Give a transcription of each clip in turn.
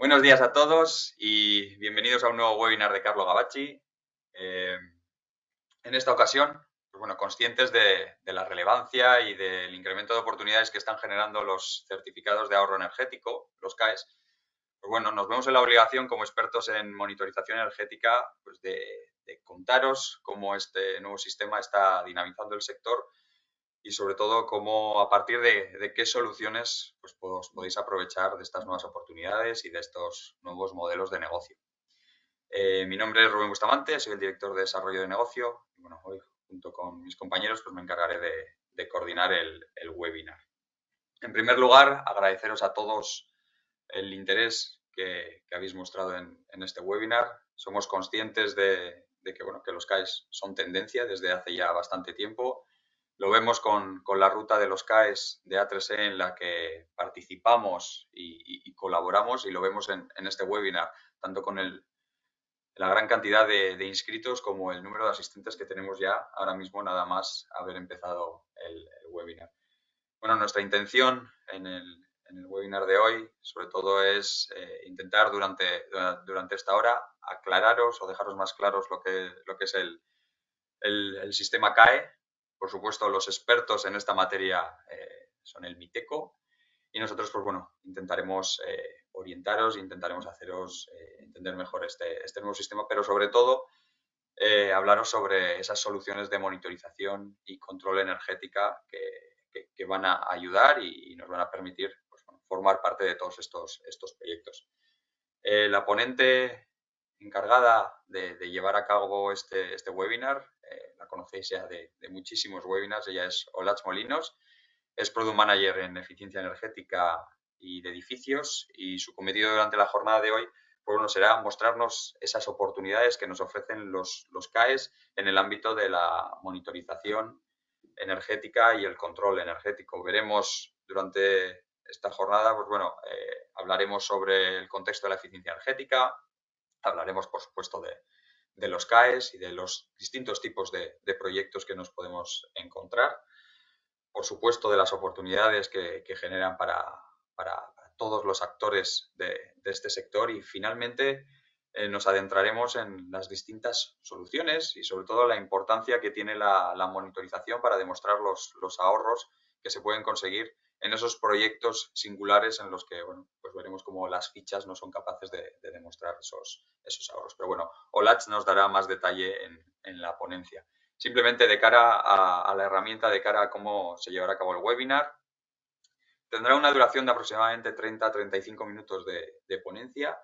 Buenos días a todos y bienvenidos a un nuevo webinar de Carlo Gavacci. En esta ocasión, pues bueno, conscientes de la relevancia y del incremento de oportunidades que están generando los certificados de ahorro energético, los CAEs, pues bueno, nos vemos en la obligación como expertos en monitorización energética pues de contaros cómo este nuevo sistema está dinamizando el sector y sobre todo cómo a partir de qué soluciones pues, podéis aprovechar de estas nuevas oportunidades y de estos nuevos modelos de negocio. Mi nombre es Rubén Bustamante, soy el director de desarrollo de negocio y bueno, hoy junto con mis compañeros pues, me encargaré de coordinar el webinar. En primer lugar, agradeceros a todos el interés que habéis mostrado en este webinar. Somos conscientes de que, bueno, que los CAEs son tendencia desde hace ya bastante tiempo. Lo vemos con la ruta de los CAEs de A3E en la que participamos y colaboramos y lo vemos en este webinar, tanto con la gran cantidad de inscritos como el número de asistentes que tenemos ya ahora mismo nada más haber empezado el webinar. Bueno, nuestra intención en el webinar de hoy sobre todo es intentar durante esta hora aclararos o dejaros más claros lo que es el sistema CAE. Por supuesto, los expertos en esta materia son el MITECO y nosotros, pues bueno, intentaremos orientaros, intentaremos haceros entender mejor este nuevo sistema, pero sobre todo hablaros sobre esas soluciones de monitorización y control energética que van a ayudar y nos van a permitir pues, bueno, formar parte de todos estos proyectos. La ponente encargada de llevar a cabo este webinar, la conocéis ya de muchísimos webinars, ella es Olatz Molinos, es Product Manager en Eficiencia Energética y de Edificios y su cometido durante la jornada de hoy pues bueno, será mostrarnos esas oportunidades que nos ofrecen los CAEs en el ámbito de la monitorización energética y el control energético. Veremos durante esta jornada, pues bueno, hablaremos sobre el contexto de la eficiencia energética, hablaremos, por supuesto, de los CAEs y de los distintos tipos de proyectos que nos podemos encontrar, por supuesto, de las oportunidades que generan para todos los actores de este sector y, finalmente, nos adentraremos en las distintas soluciones y, sobre todo, la importancia que tiene la monitorización para demostrar los ahorros que se pueden conseguir en esos proyectos singulares en los que, bueno, pues veremos cómo las fichas no son capaces de demostrar esos ahorros. Pero bueno, Olatz nos dará más detalle en la ponencia. Simplemente de cara a la herramienta, de cara a cómo se llevará a cabo el webinar, tendrá una duración de aproximadamente 30 a 35 minutos de ponencia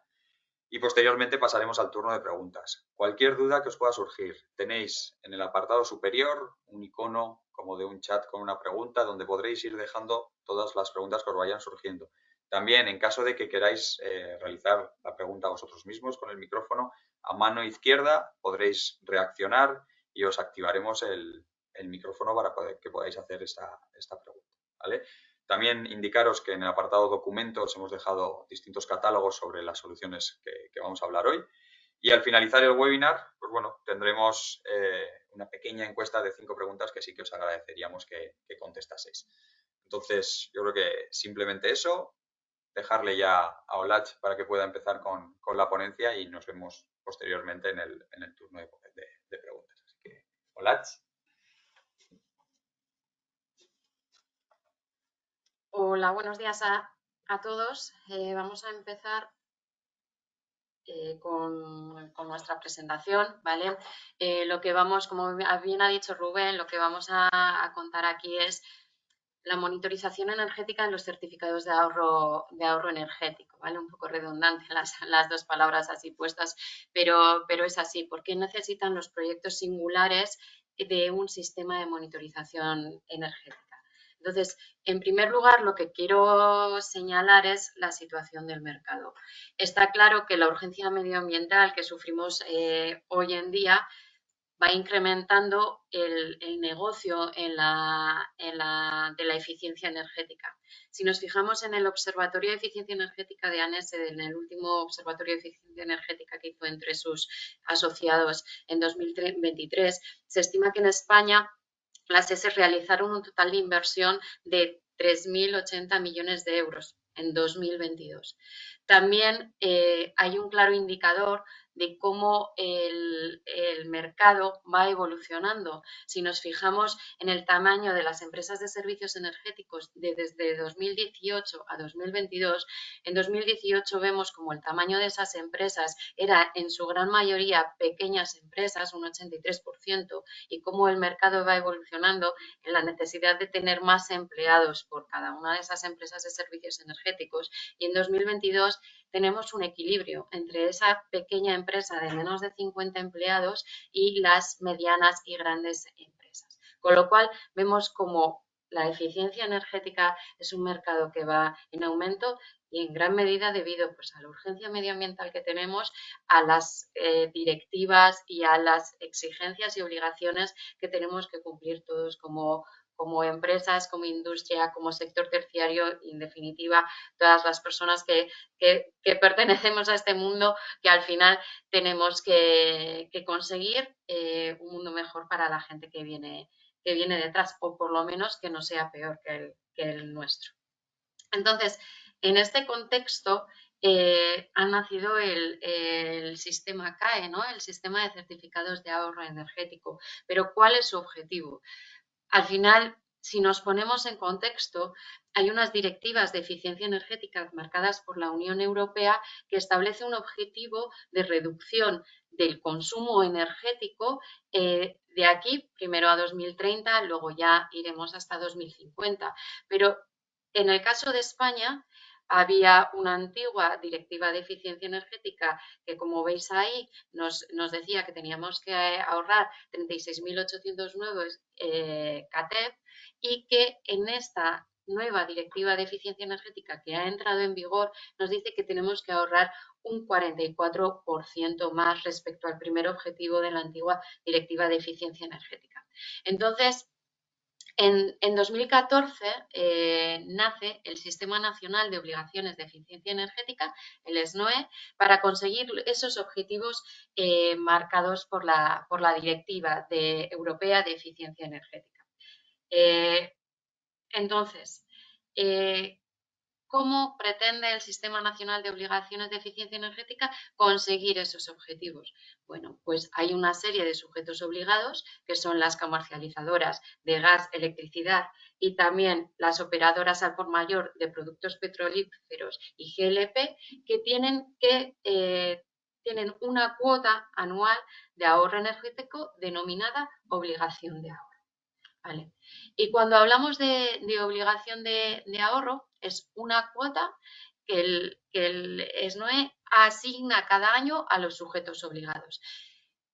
y posteriormente pasaremos al turno de preguntas. Cualquier duda que os pueda surgir, tenéis en el apartado superior un icono como de un chat con una pregunta donde podréis ir dejando todas las preguntas que os vayan surgiendo. También, en caso de que queráis realizar la pregunta vosotros mismos con el micrófono, a mano izquierda podréis reaccionar y os activaremos el micrófono para que podáis hacer esta pregunta, ¿vale? También indicaros que en el apartado documentos hemos dejado distintos catálogos sobre las soluciones que vamos a hablar hoy. Y al finalizar el webinar, pues bueno, tendremos una pequeña encuesta de 5 preguntas que sí que os agradeceríamos que contestaseis. Entonces, yo creo que simplemente eso, dejarle ya a Olatz para que pueda empezar con la ponencia y nos vemos posteriormente en el turno de preguntas. Así que, Olatz. Hola, buenos días a todos. Vamos a empezar con nuestra presentación, ¿vale? Lo que vamos, como bien ha dicho Rubén, lo que vamos a contar aquí es la monitorización energética en los certificados de ahorro energético, ¿vale? Un poco redundante las dos palabras así puestas, pero es así. ¿Por qué necesitan los proyectos singulares de un sistema de monitorización energética? Entonces, en primer lugar, lo que quiero señalar es la situación del mercado. Está claro que la urgencia medioambiental que sufrimos hoy en día va incrementando el negocio de la eficiencia energética. Si nos fijamos en el Observatorio de Eficiencia Energética de ANESE, en el último Observatorio de Eficiencia Energética que hizo entre sus asociados en 2023, se estima que en España las ESE realizaron un total de inversión de 3.080 millones de euros en 2022. También hay un claro indicador de cómo el mercado va evolucionando. Si nos fijamos en el tamaño de las empresas de servicios energéticos desde 2018 a 2022, en 2018 vemos como el tamaño de esas empresas era en su gran mayoría pequeñas empresas, un 83%, y cómo el mercado va evolucionando en la necesidad de tener más empleados por cada una de esas empresas de servicios energéticos. Y en 2022 tenemos un equilibrio entre esa pequeña empresa de menos de 50 empleados y las medianas y grandes empresas. Con lo cual, vemos como la eficiencia energética es un mercado que va en aumento y en gran medida debido pues, a la urgencia medioambiental que tenemos, a las directivas y a las exigencias y obligaciones que tenemos que cumplir todos como empresas, como industria, como sector terciario y, en definitiva, todas las personas que pertenecemos a este mundo, que al final tenemos que conseguir un mundo mejor para la gente que viene detrás, o por lo menos que no sea peor que el nuestro. Entonces, en este contexto ha nacido el sistema CAE, ¿no? El sistema de certificados de ahorro energético. Pero ¿cuál es su objetivo? Al final, si nos ponemos en contexto, hay unas directivas de eficiencia energética marcadas por la Unión Europea que establece un objetivo de reducción del consumo energético de aquí, primero a 2030, luego ya iremos hasta 2050. Pero en el caso de España, había una antigua directiva de eficiencia energética que, como veis ahí, nos decía que teníamos que ahorrar 36.809 CATEV y que en esta nueva directiva de eficiencia energética que ha entrado en vigor nos dice que tenemos que ahorrar un 44% más respecto al primer objetivo de la antigua directiva de eficiencia energética. Entonces, en 2014 nace el Sistema Nacional de Obligaciones de Eficiencia Energética, el SNOE, para conseguir esos objetivos marcados por la Directiva Europea de Eficiencia Energética. Entonces, ¿cómo pretende el Sistema Nacional de Obligaciones de Eficiencia Energética conseguir esos objetivos? Bueno, pues hay una serie de sujetos obligados, que son las comercializadoras de gas, electricidad y también las operadoras al por mayor de productos petrolíferos y GLP, que tienen una cuota anual de ahorro energético denominada obligación de ahorro. ¿Vale? Y cuando hablamos de obligación de ahorro, es una cuota que el SNOE asigna cada año a los sujetos obligados.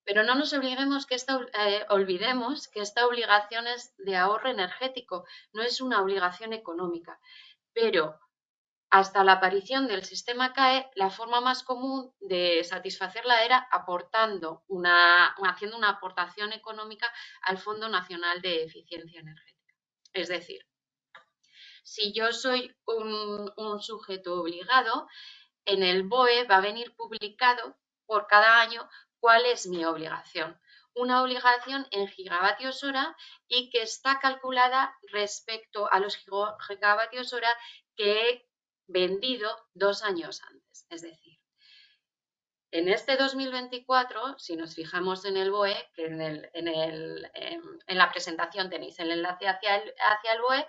Pero no nos olvidemos que esta obligación es de ahorro energético, no es una obligación económica. Pero hasta la aparición del sistema CAE, la forma más común de satisfacerla era haciendo una aportación económica al Fondo Nacional de Eficiencia Energética. Es decir, si yo soy un sujeto obligado, en el BOE va a venir publicado por cada año cuál es mi obligación. Una obligación en gigavatios hora y que está calculada respecto a los gigavatios hora que he vendido 2 años antes. Es decir, en este 2024, si nos fijamos en el BOE, que en la presentación tenéis el enlace hacia el BOE,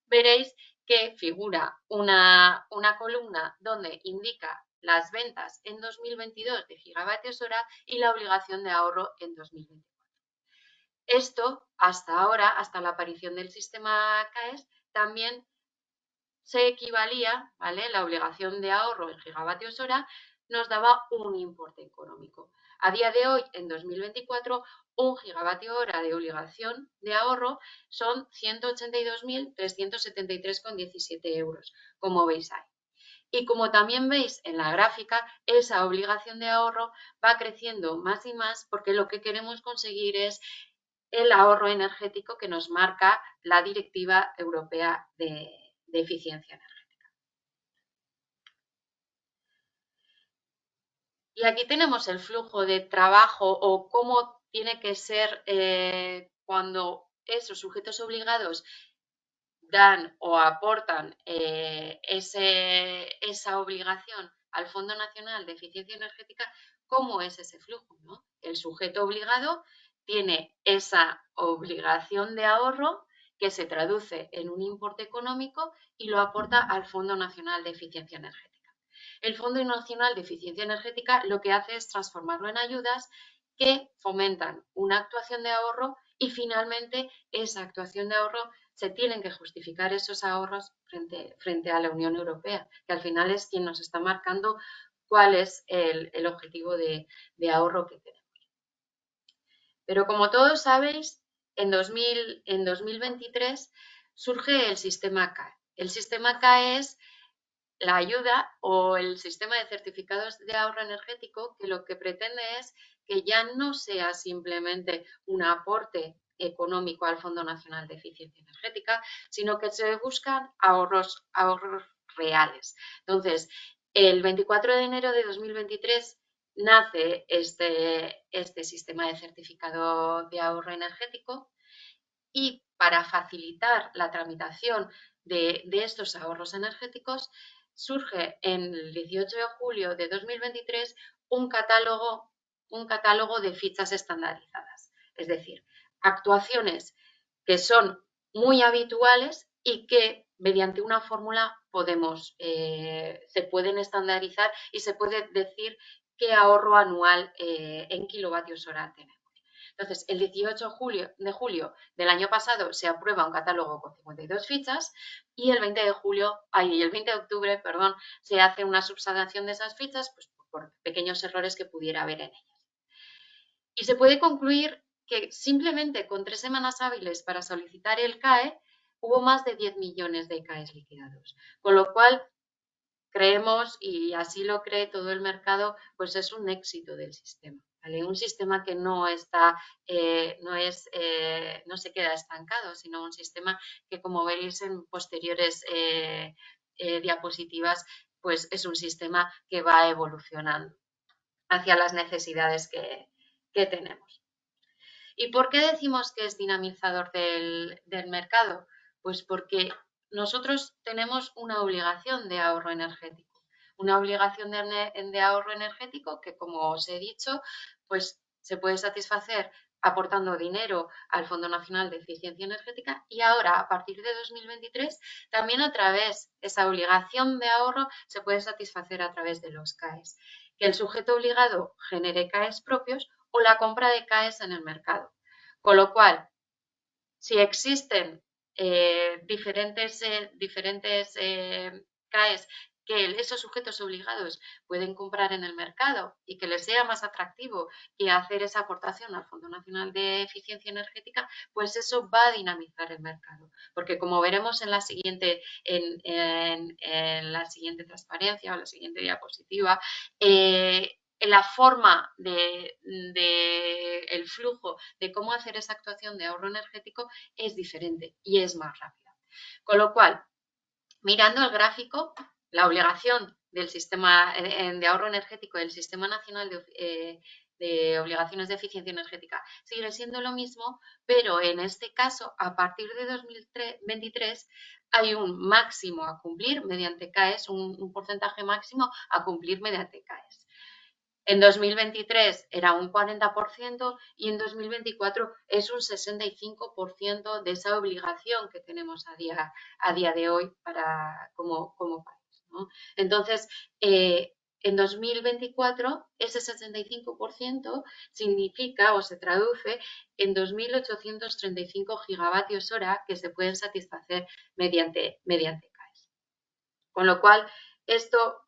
veréis que figura una columna donde indica las ventas en 2022 de gigavatios hora y la obligación de ahorro en 2024. Esto, hasta ahora, hasta la aparición del sistema CAES, también se equivalía, ¿vale? La obligación de ahorro en gigavatios hora nos daba un importe económico. A día de hoy, en 2024, un gigavatio hora de obligación de ahorro son 182.373,17 euros, como veis ahí. Y como también veis en la gráfica, esa obligación de ahorro va creciendo más y más porque lo que queremos conseguir es el ahorro energético que nos marca la Directiva Europea de Eficiencia Energética. Y aquí tenemos el flujo de trabajo o cómo tiene que ser cuando esos sujetos obligados dan o aportan esa obligación al Fondo Nacional de Eficiencia Energética, ¿cómo es ese flujo, ¿no? El sujeto obligado tiene esa obligación de ahorro que se traduce en un importe económico y lo aporta al Fondo Nacional de Eficiencia Energética. El Fondo Nacional de Eficiencia Energética lo que hace es transformarlo en ayudas que fomentan una actuación de ahorro y finalmente esa actuación de ahorro se tienen que justificar esos ahorros frente a la Unión Europea, que al final es quien nos está marcando cuál es el objetivo de ahorro que tenemos. Pero como todos sabéis, en 2023 surge el sistema CAE. El sistema CAE es la ayuda o el sistema de certificados de ahorro energético que lo que pretende es que ya no sea simplemente un aporte económico al Fondo Nacional de Eficiencia Energética, sino que se buscan ahorros reales. Entonces, el 24 de enero de 2023 nace este sistema de certificado de ahorro energético y para facilitar la tramitación de estos ahorros energéticos surge en el 18 de julio de 2023 un catálogo de fichas estandarizadas, es decir, actuaciones que son muy habituales y que mediante una fórmula se pueden estandarizar y se puede decir qué ahorro anual en kilovatios hora tenemos. Entonces, el 18 de julio del año pasado se aprueba un catálogo con 52 fichas y el 20 de octubre, se hace una subsanación de esas fichas pues, por pequeños errores que pudiera haber en ellas. Y se puede concluir que simplemente con 3 semanas hábiles para solicitar el CAE hubo más de 10 millones de CAEs liquidados, con lo cual creemos, y así lo cree todo el mercado, pues es un éxito del sistema. ¿Vale? Un sistema que no se queda estancado, sino un sistema que, como veréis en posteriores diapositivas, pues es un sistema que va evolucionando hacia las necesidades que tenemos. ¿Y por qué decimos que es dinamizador del mercado? Pues porque nosotros tenemos una obligación de ahorro energético. Una obligación de ahorro energético que, como os he dicho, pues se puede satisfacer aportando dinero al Fondo Nacional de Eficiencia Energética y ahora, a partir de 2023, también esa obligación de ahorro se puede satisfacer a través de los CAEs. Que el sujeto obligado genere CAEs propios o la compra de CAEs en el mercado. Con lo cual, si existen diferentes CAEs que esos sujetos obligados pueden comprar en el mercado y que les sea más atractivo que hacer esa aportación al Fondo Nacional de Eficiencia Energética, pues eso va a dinamizar el mercado. Porque como veremos en la siguiente, en la siguiente transparencia o la siguiente diapositiva, la forma el flujo de cómo hacer esa actuación de ahorro energético es diferente y es más rápida. Con lo cual, mirando el gráfico, la obligación del sistema de ahorro energético del Sistema Nacional de Obligaciones de Eficiencia Energética sigue siendo lo mismo, pero en este caso, a partir de 2023, hay un máximo a cumplir mediante CAEs, un porcentaje máximo a cumplir mediante CAEs. En 2023 era un 40% y en 2024 es un 65% de esa obligación que tenemos a día de hoy como país, ¿no? Entonces, en 2024 ese 65% significa o se traduce en 2.835 gigavatios hora que se pueden satisfacer mediante CAEs. Con lo cual, esto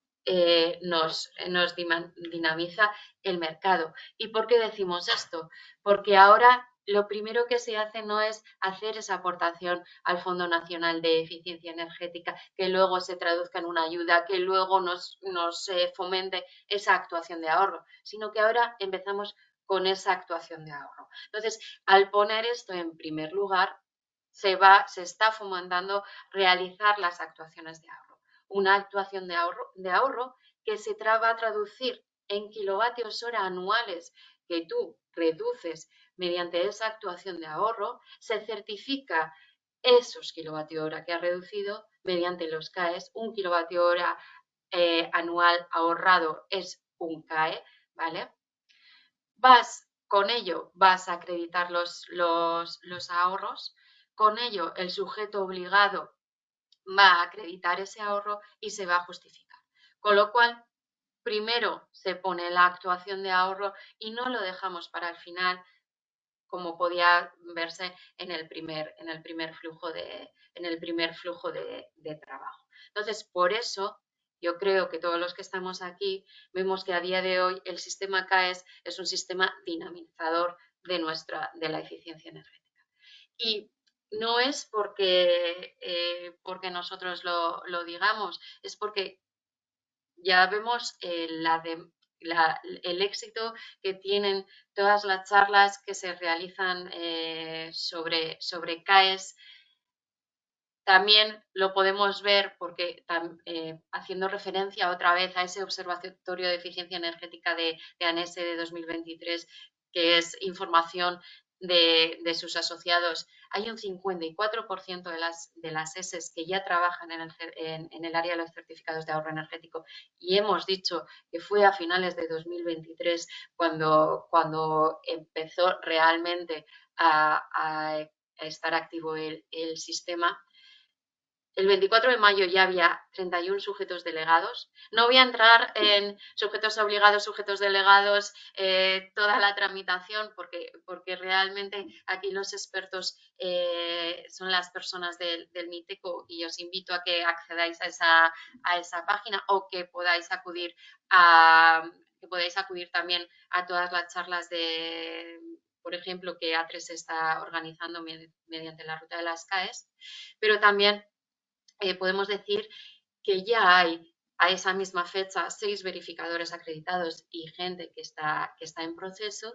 nos dinamiza el mercado. ¿Y por qué decimos esto? Porque ahora lo primero que se hace no es hacer esa aportación al Fondo Nacional de Eficiencia Energética, que luego se traduzca en una ayuda, que luego nos fomente esa actuación de ahorro, sino que ahora empezamos con esa actuación de ahorro. Entonces, al poner esto en primer lugar, se está fomentando realizar las actuaciones de ahorro. Una actuación de ahorro que se va a traducir en kilovatios hora anuales que tú reduces mediante esa actuación de ahorro, se certifica esos kilovatio hora que ha reducido mediante los CAEs. Un kilovatio hora anual ahorrado es un CAE, ¿vale? Con ello vas a acreditar los ahorros, con ello el sujeto obligado va a acreditar ese ahorro y se va a justificar. Con lo cual, primero se pone la actuación de ahorro y no lo dejamos para el final, como podía verse en el primer flujo de trabajo. Entonces, por eso yo creo que todos los que estamos aquí vemos que a día de hoy el sistema CAES es un sistema dinamizador de la eficiencia energética. Y no es porque nosotros lo digamos, es porque ya vemos el éxito que tienen todas las charlas que se realizan sobre CAES. También lo podemos ver porque, haciendo referencia otra vez a ese Observatorio de Eficiencia Energética de ANESE de 2023, que es información de sus asociados, hay un 54% de las ESES que ya trabajan en el área de los certificados de ahorro energético, y hemos dicho que fue a finales de 2023 cuando empezó realmente a estar activo el sistema. El 24 de mayo ya había 31 sujetos delegados. No voy a entrar en sujetos obligados, sujetos delegados, toda la tramitación, porque realmente aquí los expertos son las personas del MITECO, y os invito a que accedáis a esa página, o que podáis acudir también a todas las charlas por ejemplo, que A3 está organizando mediante la ruta de las CAES, pero también podemos decir que ya hay a esa misma fecha 6 verificadores acreditados y gente que está en proceso,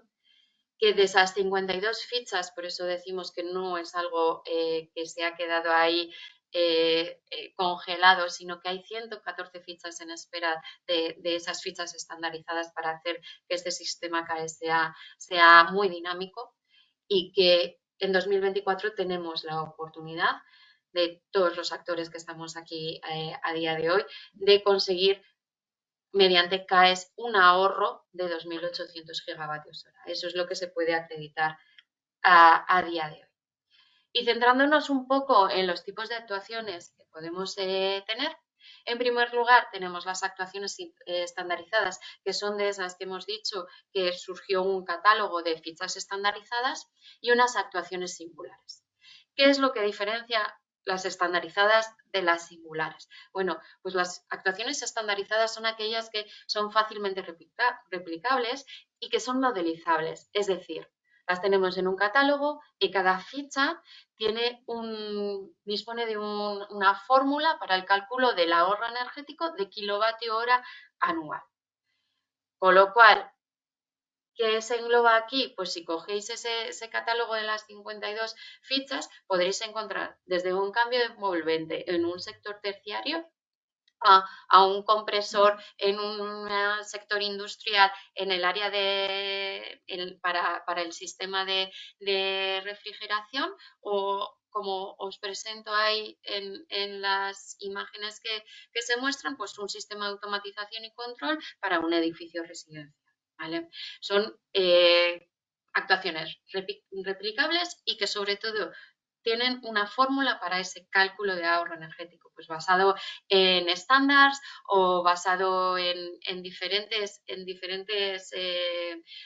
que de esas 52 fichas, por eso decimos que no es algo que se ha quedado ahí congelado, sino que hay 114 fichas en espera de esas fichas estandarizadas para hacer que este sistema CAES sea muy dinámico, y que en 2024 tenemos la oportunidad de todos los actores que estamos aquí a día de hoy de conseguir mediante CAES un ahorro de 2.800 gigavatios hora. Eso es lo que se puede acreditar a día de hoy. Y centrándonos un poco en los tipos de actuaciones que podemos tener, en primer lugar tenemos las actuaciones estandarizadas, que son de esas que hemos dicho que surgió un catálogo de fichas estandarizadas, y unas actuaciones singulares. ¿Qué es lo que diferencia las estandarizadas de las singulares? Bueno, pues las actuaciones estandarizadas son aquellas que son fácilmente replicables y que son modelizables, es decir, las tenemos en un catálogo y cada ficha dispone de una fórmula para el cálculo del ahorro energético de kilovatio hora anual. Con lo cual, ¿qué se engloba aquí? Pues si cogéis ese catálogo de las 52 fichas, podréis encontrar desde un cambio de envolvente en un sector terciario a un compresor en un sector industrial en el área para el sistema de refrigeración, o como os presento ahí en las imágenes que se muestran, pues un sistema de automatización y control para un edificio residencial, ¿vale? Son actuaciones replicables y que sobre todo tienen una fórmula para ese cálculo de ahorro energético, pues basado en estándares o basado en diferentes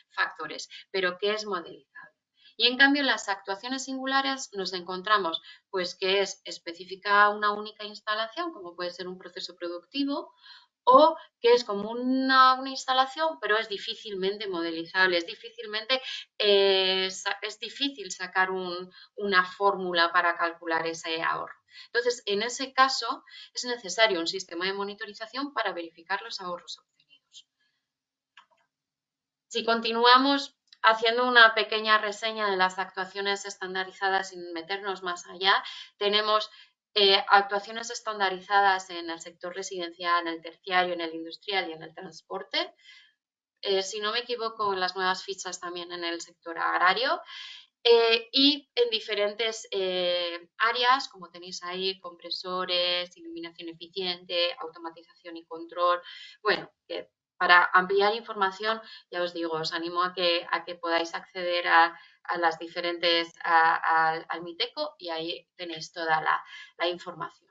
factores, pero que es modelizable. Y en cambio, en las actuaciones singulares nos encontramos pues que es específica a una única instalación, como puede ser un proceso productivo, o que es como una instalación, pero es difícilmente modelizable, es difícil sacar una fórmula para calcular ese ahorro. Entonces, en ese caso, es necesario un sistema de monitorización para verificar los ahorros obtenidos. Si continuamos haciendo una pequeña reseña de las actuaciones estandarizadas sin meternos más allá, tenemos actuaciones estandarizadas en el sector residencial, en el terciario, en el industrial y en el transporte. Si no me equivoco, en las nuevas fichas también en el sector agrario. y en diferentes áreas, como tenéis ahí, compresores, iluminación eficiente, automatización y control. Bueno, para ampliar información, ya os digo, os animo a que podáis acceder a las diferentes, al Miteco, y ahí tenéis toda la información.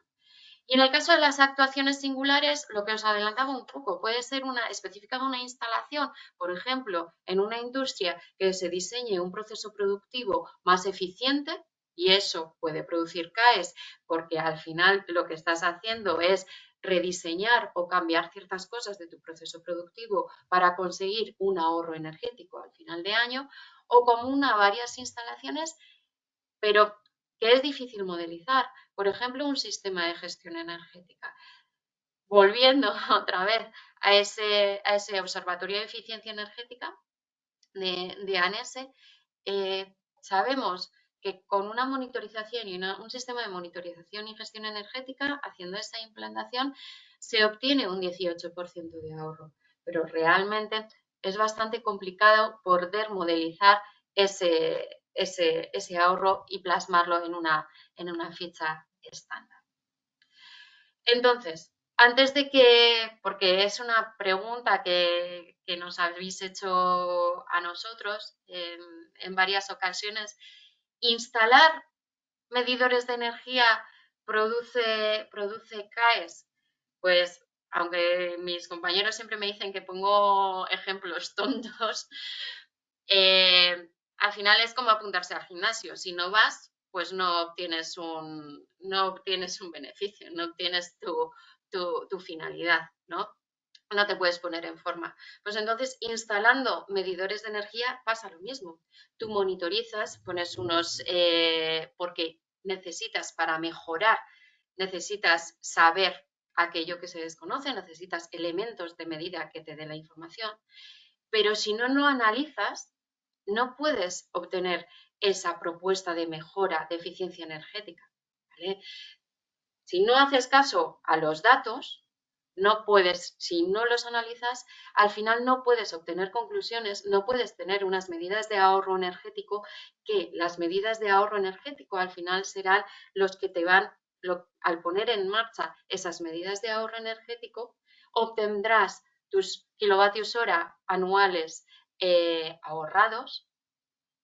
Y en el caso de las actuaciones singulares, lo que os adelantaba un poco, puede ser específica de una instalación, por ejemplo, en una industria que se diseñe un proceso productivo más eficiente, y eso puede producir CAEs, porque al final lo que estás haciendo es rediseñar o cambiar ciertas cosas de tu proceso productivo para conseguir un ahorro energético al final de año, o como varias instalaciones, pero que es difícil modelizar. Por ejemplo, un sistema de gestión energética. Volviendo otra vez a ese Observatorio de Eficiencia Energética de ANESE, sabemos que con una monitorización y un sistema de monitorización y gestión energética, haciendo esa implantación, se obtiene un 18% de ahorro, pero realmente es bastante complicado poder modelizar ese ahorro y plasmarlo en una ficha estándar. Entonces, antes de porque es una pregunta que nos habéis hecho a nosotros en varias ocasiones, ¿instalar medidores de energía produce CAEs? Pues, aunque mis compañeros siempre me dicen que pongo ejemplos tontos, al final es como apuntarse al gimnasio. Si no vas, pues no obtienes un beneficio, no obtienes tu finalidad, ¿no? No te puedes poner en forma. Pues entonces, instalando medidores de energía pasa lo mismo. Tú monitorizas, pones porque necesitas, para mejorar, necesitas saber aquello que se desconoce, necesitas elementos de medida que te den la información, pero si no analizas, no puedes obtener esa propuesta de mejora de eficiencia energética, ¿vale? Si no haces caso a los datos, si no los analizas, al final no puedes obtener conclusiones, no puedes tener unas medidas de ahorro energético, que las medidas de ahorro energético al final serán los que te van, al poner en marcha esas medidas de ahorro energético, obtendrás tus kilovatios hora anuales ahorrados,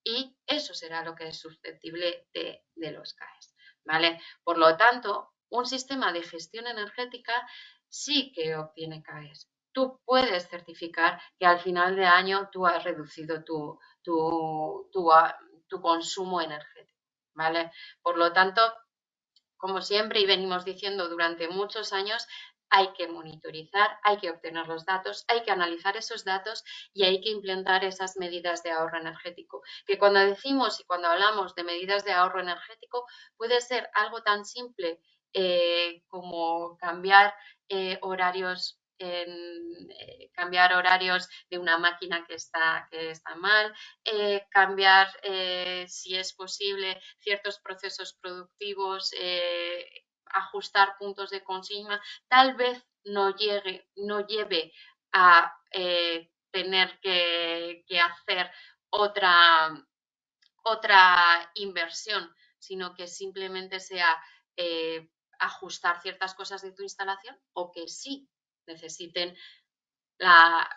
y eso será lo que es susceptible de los CAEs, ¿vale? Por lo tanto, un sistema de gestión energética sí que obtiene CAEs. Tú puedes certificar que al final de año tú has reducido tu consumo energético, ¿vale? Por lo tanto, como siempre y venimos diciendo durante muchos años, hay que monitorizar, hay que obtener los datos, hay que analizar esos datos y hay que implementar esas medidas de ahorro energético. Que cuando decimos y cuando hablamos de medidas de ahorro energético, puede ser algo tan simple como cambiar horarios de una máquina que está mal, cambiar, si es posible, ciertos procesos productivos, ajustar puntos de consigna. Tal vez no lleve a tener que hacer otra inversión, sino que simplemente sea ajustar ciertas cosas de tu instalación, o que sí necesiten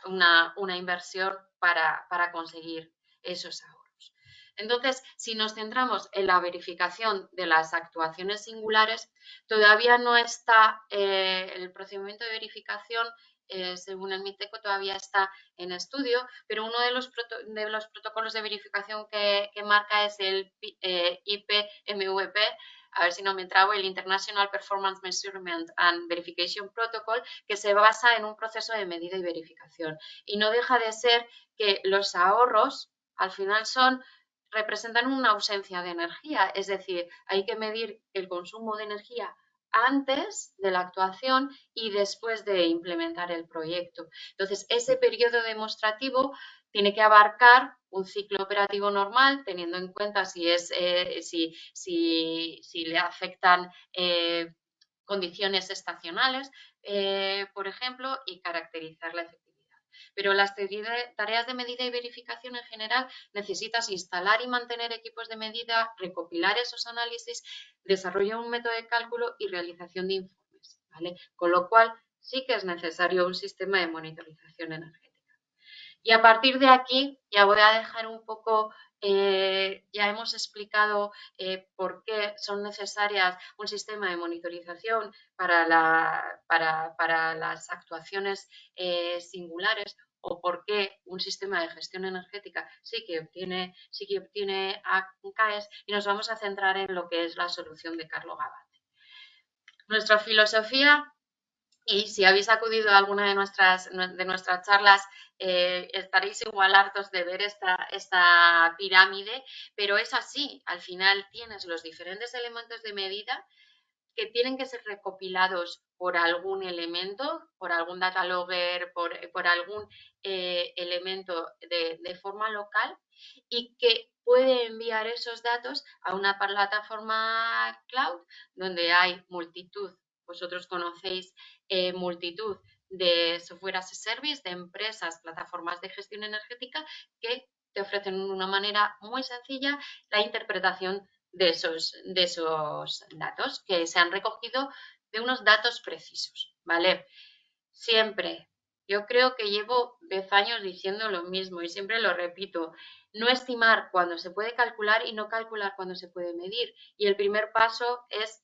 una inversión para conseguir esos ahorros. Entonces, si nos centramos en la verificación de las actuaciones singulares, todavía no está el procedimiento de verificación, según el Miteco, todavía está en estudio, pero uno de los protocolos de verificación que marca es el IPMVP, a ver si no me trabo, el International Performance Measurement and Verification Protocol, que se basa en un proceso de medida y verificación. Y no deja de ser que los ahorros, al final, representan una ausencia de energía, es decir, hay que medir el consumo de energía antes de la actuación y después de implementar el proyecto. Entonces, ese periodo demostrativo tiene que abarcar un ciclo operativo normal, teniendo en cuenta si le afectan condiciones estacionales, por ejemplo, y caracterizar la efectividad. Pero las tareas de medida y verificación en general necesitas instalar y mantener equipos de medida, recopilar esos análisis, desarrollo de un método de cálculo y realización de informes, ¿vale? Con lo cual sí que es necesario un sistema de monitorización energética. Y a partir de aquí ya voy a dejar un poco, ya hemos explicado por qué son necesarias un sistema de monitorización para las actuaciones singulares, o por qué un sistema de gestión energética sí que obtiene CAES, y nos vamos a centrar en lo que es la solución de Carlo Gavazzi. Nuestra filosofía, y si habéis acudido a alguna de nuestras charlas, estaréis igual hartos de ver esta pirámide, pero es así. Al final tienes los diferentes elementos de medida que tienen que ser recopilados por algún elemento, por algún data logger, por algún elemento de forma local, y que puede enviar esos datos a una plataforma cloud donde hay multitud, vosotros conocéis multitud de software as a service, de empresas, plataformas de gestión energética que te ofrecen de una manera muy sencilla la interpretación de esos datos que se han recogido, de unos datos precisos, ¿vale? Siempre, yo creo que llevo 10 años diciendo lo mismo y siempre lo repito, no estimar cuando se puede calcular y no calcular cuando se puede medir. Y el primer paso es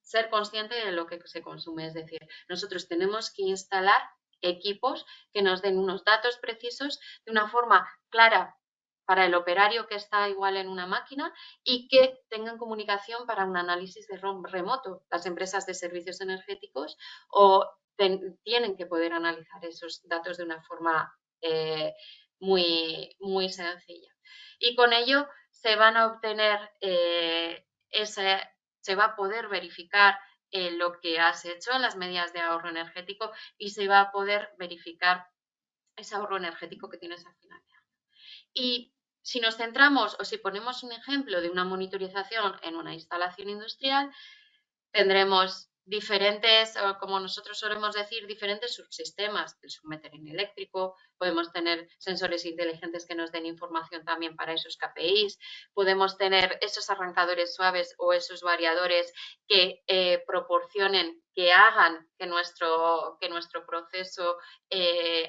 ser consciente de lo que se consume, es decir, nosotros tenemos que instalar equipos que nos den unos datos precisos de una forma clara para el operario que está igual en una máquina y que tengan comunicación para un análisis de remoto. Las empresas de servicios energéticos tienen que poder analizar esos datos de una forma muy, muy sencilla. Y con ello se van a obtener se va a poder verificar lo que has hecho en las medidas de ahorro energético y se va a poder verificar ese ahorro energético que tienes al final de año. Y si nos centramos o si ponemos un ejemplo de una monitorización en una instalación industrial, tendremos diferentes, como nosotros solemos decir, diferentes subsistemas, el submetering eléctrico, podemos tener sensores inteligentes que nos den información también para esos KPIs, podemos tener esos arrancadores suaves o esos variadores que proporcionen, que hagan que nuestro proceso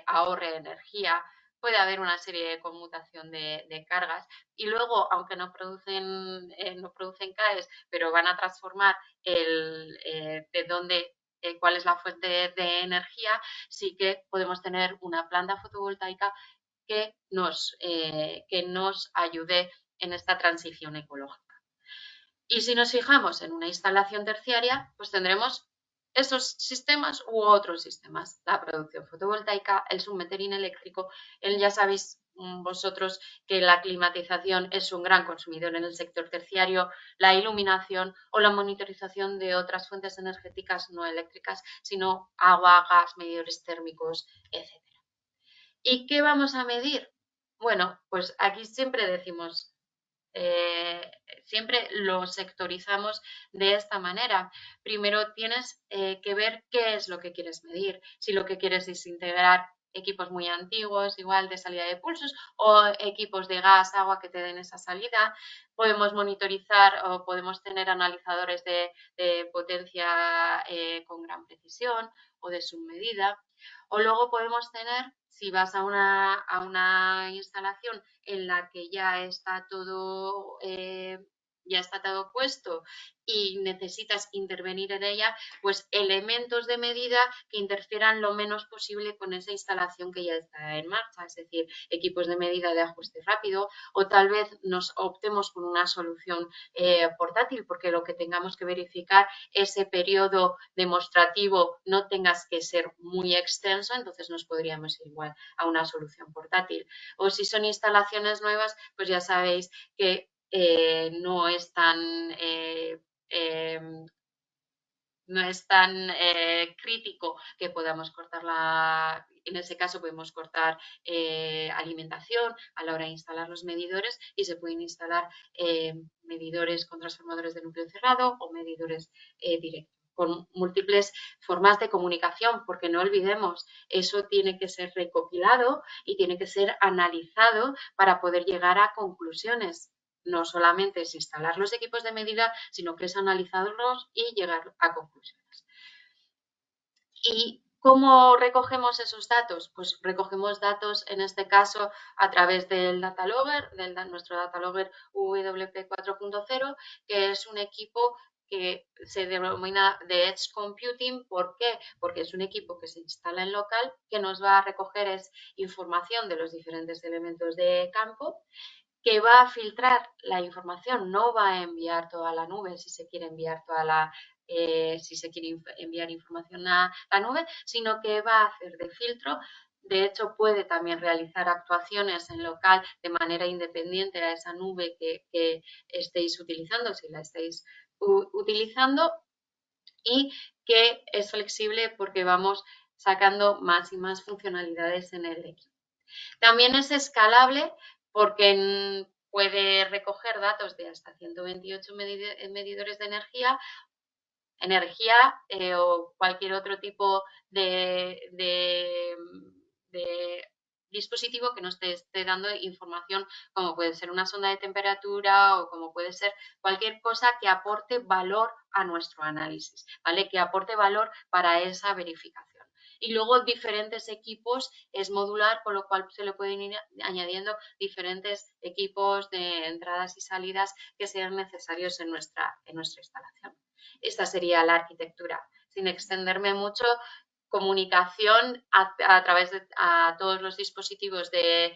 ahorre energía. Puede haber una serie de conmutación de cargas y luego, aunque no producen CAES, pero van a transformar cuál es la fuente de energía, sí que podemos tener una planta fotovoltaica que nos ayude en esta transición ecológica. Y si nos fijamos en una instalación terciaria, pues tendremos esos sistemas u otros sistemas, la producción fotovoltaica, el submetering eléctrico, ya sabéis vosotros que la climatización es un gran consumidor en el sector terciario, la iluminación o la monitorización de otras fuentes energéticas no eléctricas, sino agua, gas, medidores térmicos, etc. ¿Y qué vamos a medir? Bueno, pues aquí siempre decimos, siempre lo sectorizamos de esta manera. Primero tienes que ver qué es lo que quieres medir. Si lo que quieres es integrar equipos muy antiguos, igual de salida de pulsos, o equipos de gas, agua que te den esa salida. Podemos monitorizar o podemos tener analizadores de potencia con gran precisión o de submedida. O luego podemos tener, si vas a una instalación en la que ya está todo puesto y necesitas intervenir en ella, pues elementos de medida que interfieran lo menos posible con esa instalación que ya está en marcha, es decir, equipos de medida de ajuste rápido, o tal vez nos optemos por una solución portátil, porque lo que tengamos que verificar, ese periodo demostrativo no tengas que ser muy extenso, entonces nos podríamos ir igual a una solución portátil. O si son instalaciones nuevas, pues ya sabéis que no es tan crítico que podamos cortar en ese caso podemos cortar alimentación a la hora de instalar los medidores, y se pueden instalar medidores con transformadores de núcleo cerrado o medidores directos. con múltiples formas de comunicación, porque no olvidemos, eso tiene que ser recopilado y tiene que ser analizado para poder llegar a conclusiones. No solamente es instalar los equipos de medida, sino que es analizarlos y llegar a conclusiones. ¿Y cómo recogemos esos datos? Pues recogemos datos, en este caso, a través del data logger, nuestro data logger WP 4.0, que es un equipo que se denomina de Edge Computing. ¿Por qué? Porque es un equipo que se instala en local, que nos va a recoger información de los diferentes elementos de campo, que va a filtrar la información, no va a enviar toda la nube si se quiere enviar si se quiere enviar información a la nube, sino que va a hacer de filtro. De hecho, puede también realizar actuaciones en local de manera independiente a esa nube que estéis utilizando, si la estáis utilizando, y que es flexible porque vamos sacando más y más funcionalidades en el equipo. También es escalable porque puede recoger datos de hasta 128 medidores de energía o cualquier otro tipo de dispositivo que nos esté dando información, como puede ser una sonda de temperatura o como puede ser cualquier cosa que aporte valor a nuestro análisis, ¿vale? Que aporte valor para esa verificación. Y luego diferentes equipos, es modular, con lo cual se le pueden ir añadiendo diferentes equipos de entradas y salidas que sean necesarios en nuestra instalación. Esta sería la arquitectura. Sin extenderme mucho, comunicación a través de todos los dispositivos de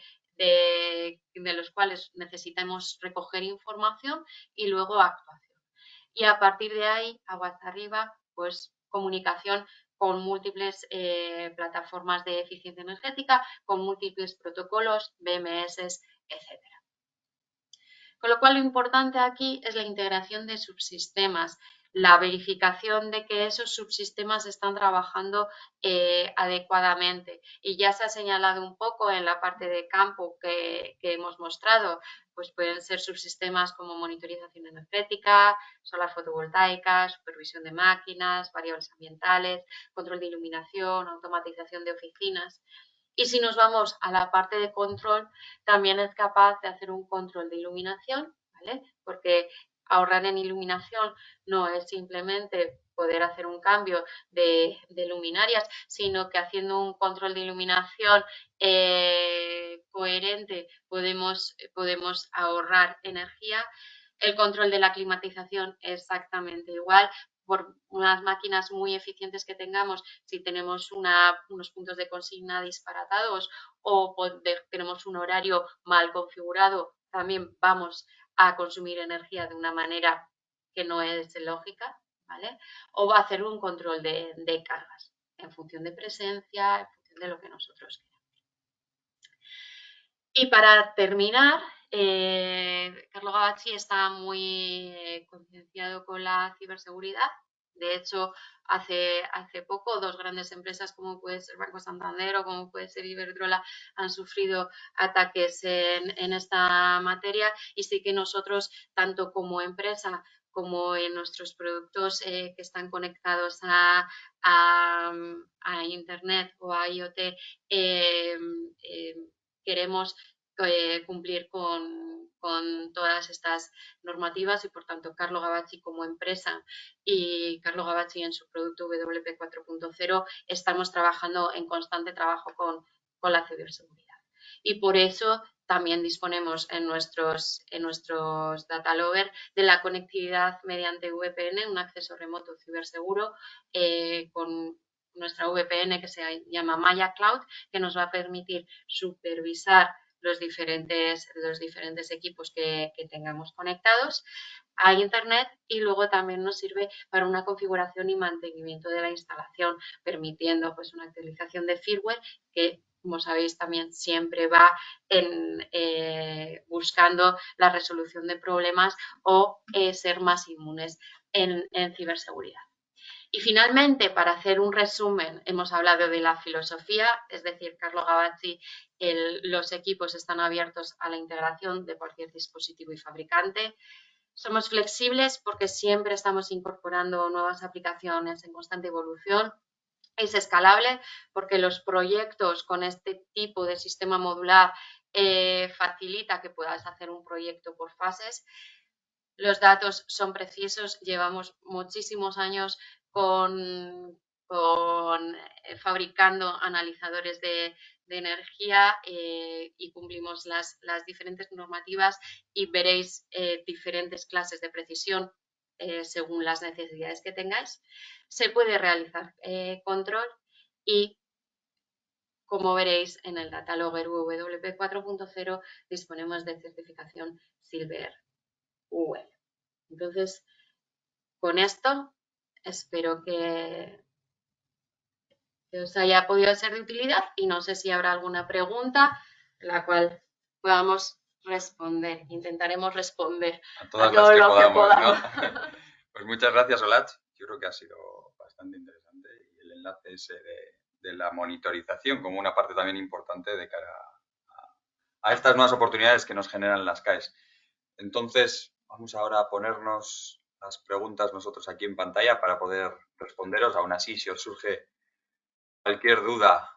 los cuales necesitamos recoger información y luego actuación. Y a partir de ahí, aguas arriba, pues comunicación con múltiples plataformas de eficiencia energética, con múltiples protocolos, BMS, etc. Con lo cual, lo importante aquí es la integración de subsistemas, la verificación de que esos subsistemas están trabajando adecuadamente. Y ya se ha señalado un poco en la parte de campo que hemos mostrado, pues pueden ser subsistemas como monitorización energética, solar fotovoltaica, supervisión de máquinas, variables ambientales, control de iluminación, automatización de oficinas. Y si nos vamos a la parte de control, también es capaz de hacer un control de iluminación, ¿vale? Porque ahorrar en iluminación no es simplemente poder hacer un cambio de luminarias, sino que haciendo un control de iluminación coherente podemos ahorrar energía. El control de la climatización exactamente igual. Por unas máquinas muy eficientes que tengamos, si tenemos unos puntos de consigna disparatados o tenemos un horario mal configurado, también vamos a consumir energía de una manera que no es lógica, ¿vale? O va a hacer un control de cargas en función de presencia, en función de lo que nosotros queramos. Y para terminar, Carlo Gavazzi está muy concienciado con la ciberseguridad. De hecho, hace poco, dos grandes empresas como puede ser Banco Santander o como puede ser Iberdrola han sufrido ataques en esta materia, y sí que nosotros, tanto como empresa como en nuestros productos que están conectados a Internet o a IoT, queremos cumplir con todas estas normativas, y por tanto Carlo Gavazzi como empresa y Carlo Gavazzi en su producto WP 4.0 estamos trabajando en constante trabajo con la ciberseguridad. Y por eso también disponemos en nuestros data logger de la conectividad mediante VPN, un acceso remoto ciberseguro con nuestra VPN que se llama Maya Cloud, que nos va a permitir supervisar los diferentes equipos que tengamos conectados a Internet, y luego también nos sirve para una configuración y mantenimiento de la instalación, permitiendo pues una actualización de firmware que, como sabéis, también siempre va buscando la resolución de problemas o ser más inmunes en ciberseguridad. Y finalmente, para hacer un resumen, hemos hablado de la filosofía, es decir, Carlo Gavazzi, los equipos están abiertos a la integración de cualquier dispositivo y fabricante. Somos flexibles porque siempre estamos incorporando nuevas aplicaciones en constante evolución. Es escalable porque los proyectos con este tipo de sistema modular facilita que puedas hacer un proyecto por fases. Los datos son precisos, llevamos muchísimos años con fabricando analizadores de energía y cumplimos las diferentes normativas y veréis diferentes clases de precisión según las necesidades que tengáis. Se puede realizar control y, como veréis en el Data Logger WP 4.0, disponemos de certificación Silver UL. Entonces, con esto espero que os haya podido ser de utilidad y no sé si habrá alguna pregunta la cual podamos responder. Intentaremos responder A todas todo las que lo que podamos, ¿no? podamos. Pues muchas gracias, Olat. Yo creo que ha sido bastante interesante y el enlace ese de la monitorización como una parte también importante de cara a estas nuevas oportunidades que nos generan las CAEs. Entonces, vamos ahora a ponernos las preguntas nosotros aquí en pantalla para poder responderos. Aún así, si os surge cualquier duda,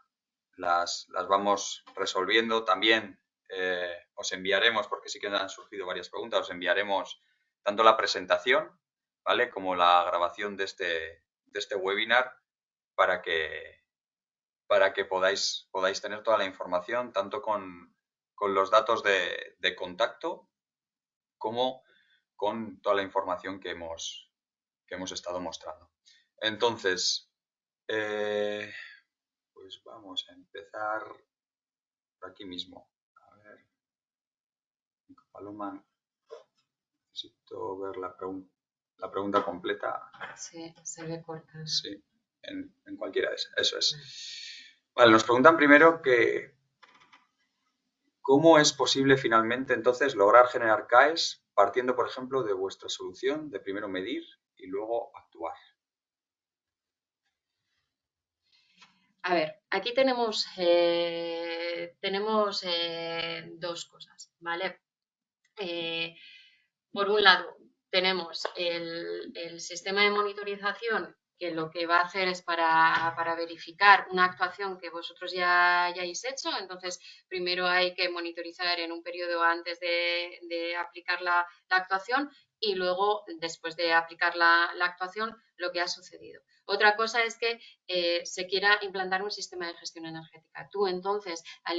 las vamos resolviendo. También os enviaremos, porque sí que han surgido varias preguntas, os enviaremos tanto la presentación, ¿vale?, como la grabación de este webinar para que podáis tener toda la información, tanto con los datos de contacto como con toda la información que hemos estado mostrando. Entonces, pues vamos a empezar por aquí mismo. A ver, Paloma, necesito ver la pregunta completa. Sí, se ve cortada. Sí, en cualquiera de esas, eso es. Vale, nos preguntan primero que ¿cómo es posible finalmente entonces lograr generar CAEs partiendo, por ejemplo, de vuestra solución de primero medir y luego actuar? A ver, aquí tenemos dos cosas, ¿vale? Por un lado, tenemos el sistema de monitorización, que lo que va a hacer es para verificar una actuación que vosotros ya hayáis hecho. Entonces, primero hay que monitorizar en un periodo antes de aplicar la actuación y luego, después de aplicar la actuación, lo que ha sucedido. Otra cosa es que se quiera implantar un sistema de gestión energética. Tú, entonces, al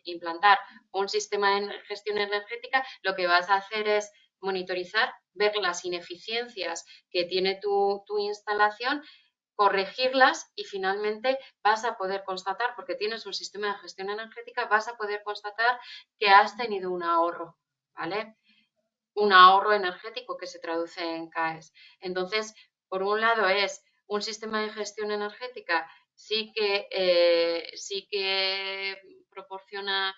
implantar un sistema de gestión energética, lo que vas a hacer es monitorizar, ver las ineficiencias que tiene tu instalación, corregirlas y finalmente vas a poder constatar, porque tienes un sistema de gestión energética, vas a poder constatar que has tenido un ahorro, ¿vale? Un ahorro energético que se traduce en CAEs. Entonces, por un lado es un sistema de gestión energética sí que proporciona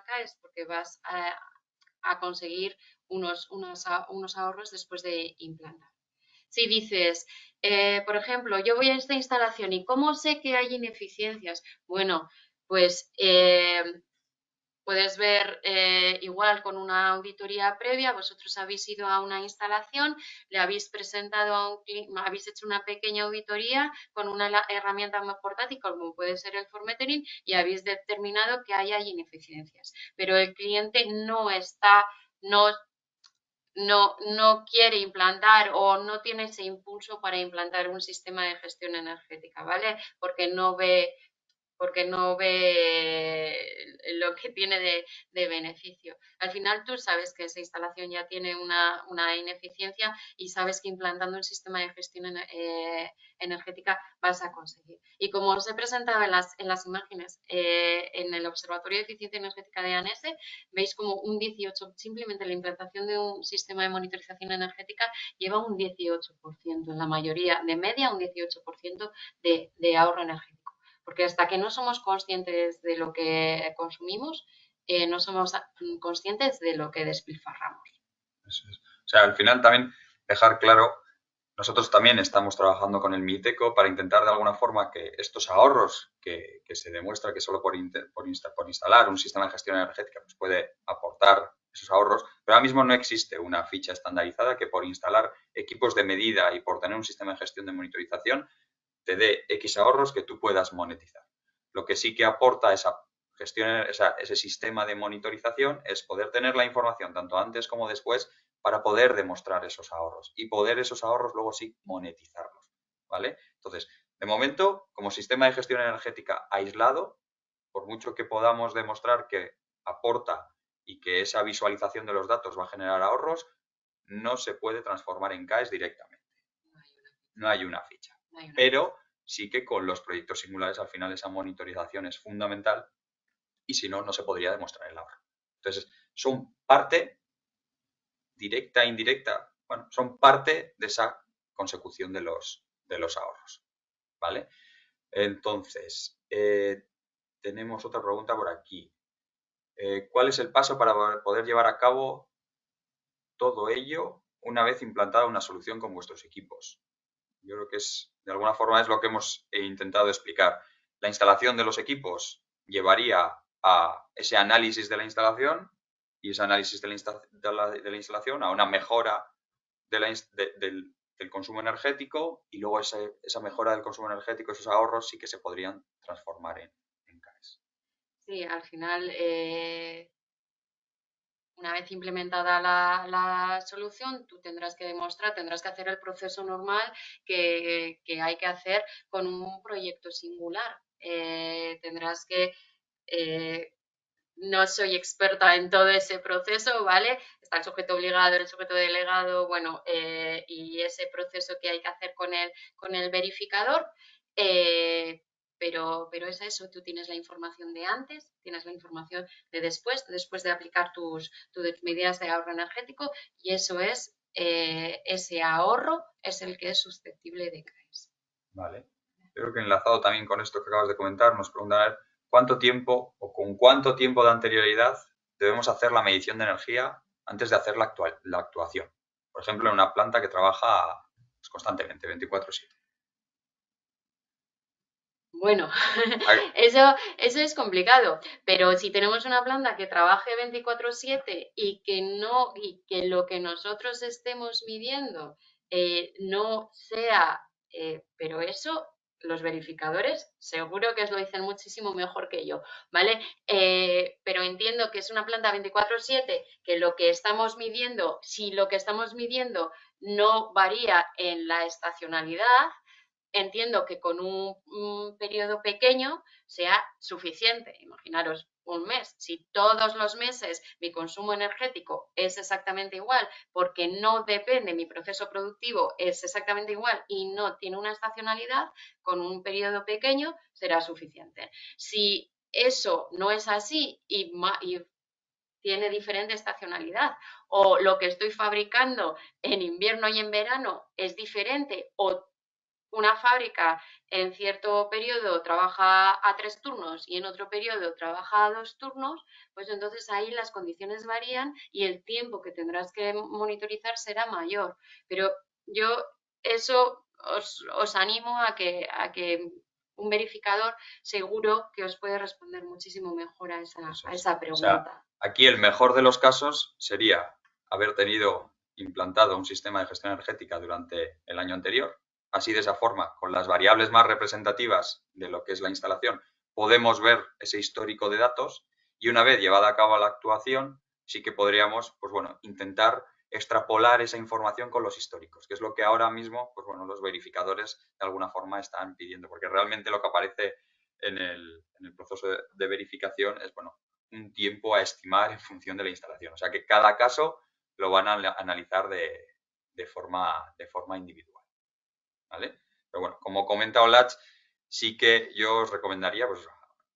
CAEs porque vas a conseguir unos ahorros después de implantar. Si dices, por ejemplo, yo voy a esta instalación y ¿cómo sé que hay ineficiencias? Bueno, pues puedes ver igual con una auditoría previa, vosotros habéis ido a una instalación, le habéis presentado a un cliente, habéis hecho una pequeña auditoría con una herramienta más portátil como puede ser el Formetering y habéis determinado que hay ineficiencias. Pero el cliente no quiere implantar o no tiene ese impulso para implantar un sistema de gestión energética, ¿vale? Porque no ve lo que tiene de beneficio. Al final tú sabes que esa instalación ya tiene una ineficiencia y sabes que implantando un sistema de gestión energética vas a conseguir. Y como os he presentado en las imágenes, en el Observatorio de Eficiencia Energética de ANS, veis como un 18%, simplemente la implantación de un sistema de monitorización energética lleva un 18%, en la mayoría, de media un 18% de ahorro energético. Porque hasta que no somos conscientes de lo que consumimos, no somos conscientes de lo que despilfarramos. Eso es. O sea, al final también dejar claro, nosotros también estamos trabajando con el MITECO para intentar de alguna forma que estos ahorros que se demuestra que solo por instalar un sistema de gestión energética pues puede aportar esos ahorros, pero ahora mismo no existe una ficha estandarizada que por instalar equipos de medida y por tener un sistema de gestión de monitorización te dé X ahorros que tú puedas monetizar. Lo que sí que aporta esa gestión, ese sistema de monitorización es poder tener la información tanto antes como después para poder demostrar esos ahorros y poder esos ahorros luego sí monetizarlos, ¿vale? Entonces, de momento, como sistema de gestión energética aislado, por mucho que podamos demostrar que aporta y que esa visualización de los datos va a generar ahorros, no se puede transformar en CAES directamente. No hay una ficha. Pero sí que con los proyectos singulares al final esa monitorización es fundamental y si no, no se podría demostrar el ahorro. Entonces, son parte directa e indirecta, bueno, son parte de esa consecución de los ahorros, ¿vale? Entonces, tenemos otra pregunta por aquí. ¿Cuál es el paso para poder llevar a cabo todo ello una vez implantada una solución con vuestros equipos? Yo creo que de alguna forma es lo que hemos intentado explicar. La instalación de los equipos llevaría a ese análisis de la instalación y ese análisis de la instalación a una mejora del consumo energético y luego esa mejora del consumo energético, esos ahorros sí que se podrían transformar en CAES. Sí, al final, una vez implementada la solución, tú tendrás que demostrar, tendrás que hacer el proceso normal que hay que hacer con un proyecto singular. Tendrás que, no soy experta en todo ese proceso, ¿vale? Está el sujeto obligado, el sujeto delegado, bueno, y ese proceso que hay que hacer con el verificador. Pero es eso, tú tienes la información de antes, tienes la información de después de aplicar tus medidas de ahorro energético, y eso es, ese ahorro es el que es susceptible de CAES. Vale. Creo que enlazado también con esto que acabas de comentar, nos preguntan cuánto tiempo o con cuánto tiempo de anterioridad debemos hacer la medición de energía antes de hacer la actuación. Por ejemplo, en una planta que trabaja pues, constantemente, 24/7. Bueno, eso es complicado, pero si tenemos una planta que trabaje 24/7 y que lo que nosotros estemos midiendo no sea, pero eso los verificadores seguro que os lo dicen muchísimo mejor que yo, ¿vale? Pero entiendo que es una planta 24/7, que lo que estamos midiendo, si lo que estamos midiendo no varía en la estacionalidad, entiendo que con un periodo pequeño sea suficiente. Imaginaros un mes. Si todos los meses mi consumo energético es exactamente igual, porque no depende, mi proceso productivo es exactamente igual y no tiene una estacionalidad, con un periodo pequeño será suficiente. Si eso no es así y tiene diferente estacionalidad, o lo que estoy fabricando en invierno y en verano es diferente, o una fábrica en cierto periodo trabaja a 3 turnos y en otro periodo trabaja a 2 turnos, pues entonces ahí las condiciones varían y el tiempo que tendrás que monitorizar será mayor. Pero yo eso os animo a que un verificador seguro que os puede responder muchísimo mejor a esa O sea, pregunta. aquí el mejor de los casos sería haber tenido implantado un sistema de gestión energética durante el año anterior. Así, de esa forma, con las variables más representativas de lo que es la instalación, podemos ver ese histórico de datos y una vez llevada a cabo la actuación, sí que podríamos, pues bueno, intentar extrapolar esa información con los históricos, que es lo que ahora mismo, pues bueno, los verificadores de alguna forma están pidiendo, porque realmente lo que aparece en el proceso de verificación es, bueno, un tiempo a estimar en función de la instalación. O sea que cada caso lo van a analizar de forma individual. ¿Vale? Pero bueno, como comenta Olach, sí que yo os recomendaría pues,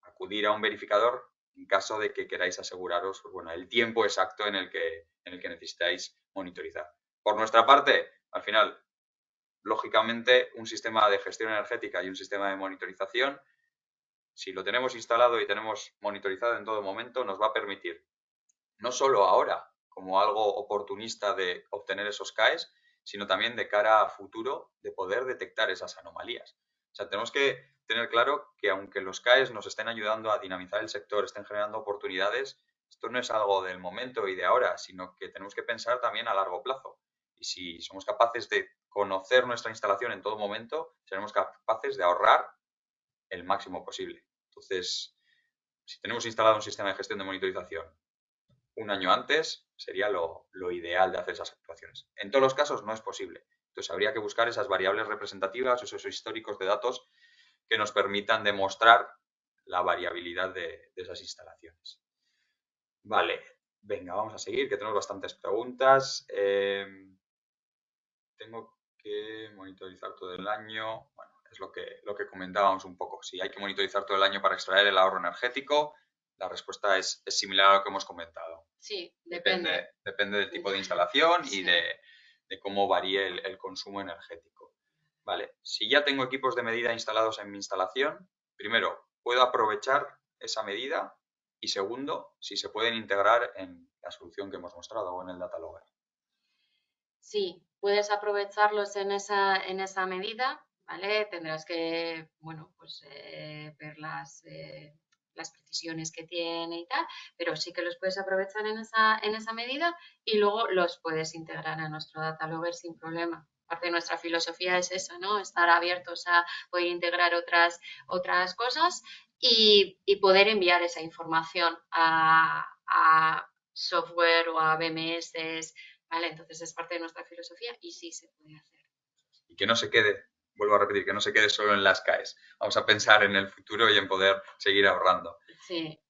acudir a un verificador en caso de que queráis aseguraros pues, bueno, el tiempo exacto en el que necesitáis monitorizar. Por nuestra parte, al final, lógicamente, un sistema de gestión energética y un sistema de monitorización, si lo tenemos instalado y tenemos monitorizado en todo momento, nos va a permitir no solo ahora como algo oportunista de obtener esos CAES, sino también de cara a futuro de poder detectar esas anomalías. O sea, tenemos que tener claro que aunque los CAES nos estén ayudando a dinamizar el sector, estén generando oportunidades, Esto no es algo del momento y de ahora, sino que tenemos que pensar también a largo plazo. Y si somos capaces de conocer nuestra instalación en todo momento, seremos capaces de ahorrar el máximo posible. Entonces, si tenemos instalado un sistema de gestión de monitorización un año antes, sería lo ideal de hacer esas actuaciones. En todos los casos no es posible. Entonces, habría que buscar esas variables representativas, esos históricos de datos que nos permitan demostrar la variabilidad de esas instalaciones. Vale, venga, vamos a seguir, que tenemos bastantes preguntas. Tengo que monitorizar todo el año. Bueno, es lo que comentábamos un poco. Si hay que monitorizar todo el año para extraer el ahorro energético, la respuesta es similar a lo que hemos comentado. Sí, depende. Depende del tipo de instalación Sí. y de cómo varíe el consumo energético. Vale, si ya tengo equipos de medida instalados en mi instalación, primero, puedo aprovechar esa medida y segundo, si se pueden integrar en la solución que hemos mostrado o en el data logger. Sí, puedes aprovecharlos en esa medida, ¿vale? Tendrás que, bueno, pues ver las precisiones que tiene y tal, pero sí que los puedes aprovechar en esa medida y luego los puedes integrar a nuestro data logger sin problema. Parte de nuestra filosofía es esa, ¿no? Estar abiertos a poder integrar otras cosas y poder enviar esa información a software o a BMS. ¿Vale? Entonces es parte de nuestra filosofía y sí se puede hacer. Y que no se quede, vuelvo a repetir, que no se quede solo en las CAEs. Vamos a pensar en el futuro y en poder seguir ahorrando. Sí.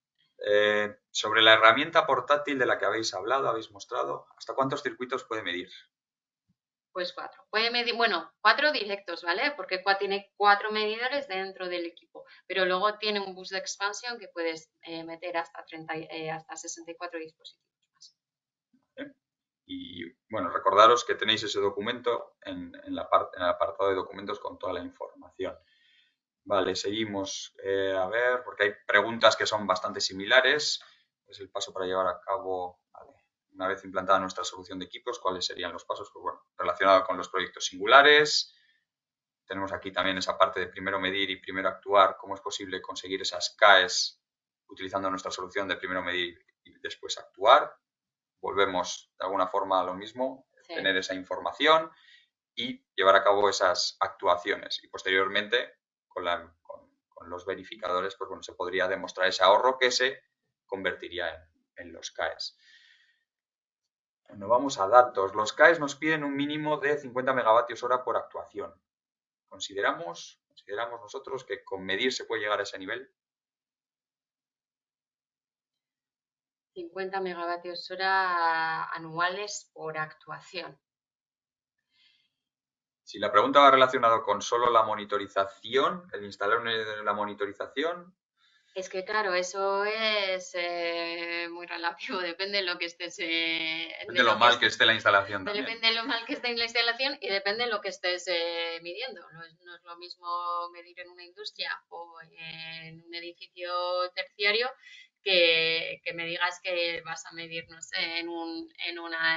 Sobre la herramienta portátil de la que habéis hablado, habéis mostrado, ¿hasta cuántos circuitos puede medir? Pues 4. Puede medir, bueno, 4 directos, ¿vale? Porque tiene 4 medidores dentro del equipo, pero luego tiene un bus de expansión que puedes meter hasta 64 dispositivos más. Y bueno, recordaros que tenéis ese documento en el apartado de documentos con toda la información. Vale, seguimos. A ver, porque hay preguntas que son bastante similares. Es el paso para llevar a cabo, vale, una vez implantada nuestra solución de equipos, ¿cuáles serían los pasos? Pues bueno, relacionado con los proyectos singulares. Tenemos aquí también esa parte de primero medir y primero actuar, cómo es posible conseguir esas CAEs utilizando nuestra solución de primero medir y después actuar. Volvemos de alguna forma a lo mismo, Sí. tener esa información y llevar a cabo esas actuaciones. Y posteriormente, con los verificadores, pues bueno, se podría demostrar ese ahorro que se convertiría en los CAEs. Bueno, vamos a datos. Los CAEs nos piden un mínimo de 50 megavatios hora por actuación. ¿Consideramos nosotros que con medir se puede llegar a ese nivel? 50 megavatios hora anuales por actuación. Si la pregunta va relacionada con solo la monitorización, el instalar la monitorización. Es que claro, eso es muy relativo, depende de lo que estés... Depende de lo mal que esté la instalación también. Depende de lo mal que esté en la instalación y depende de lo que estés midiendo. No es lo mismo medir en una industria o en un edificio terciario que me digas que vas a medir, no sé, en un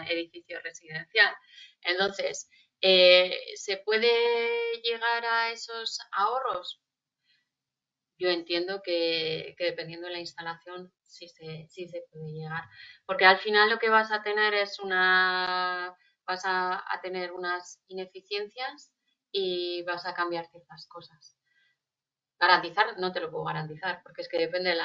edificio residencial. Entonces, ¿se puede llegar a esos ahorros? Yo entiendo que dependiendo de la instalación sí se puede llegar. Porque al final lo que vas a tener es vas a tener unas ineficiencias y vas a cambiar ciertas cosas. Garantizar no te lo puedo garantizar porque es que depende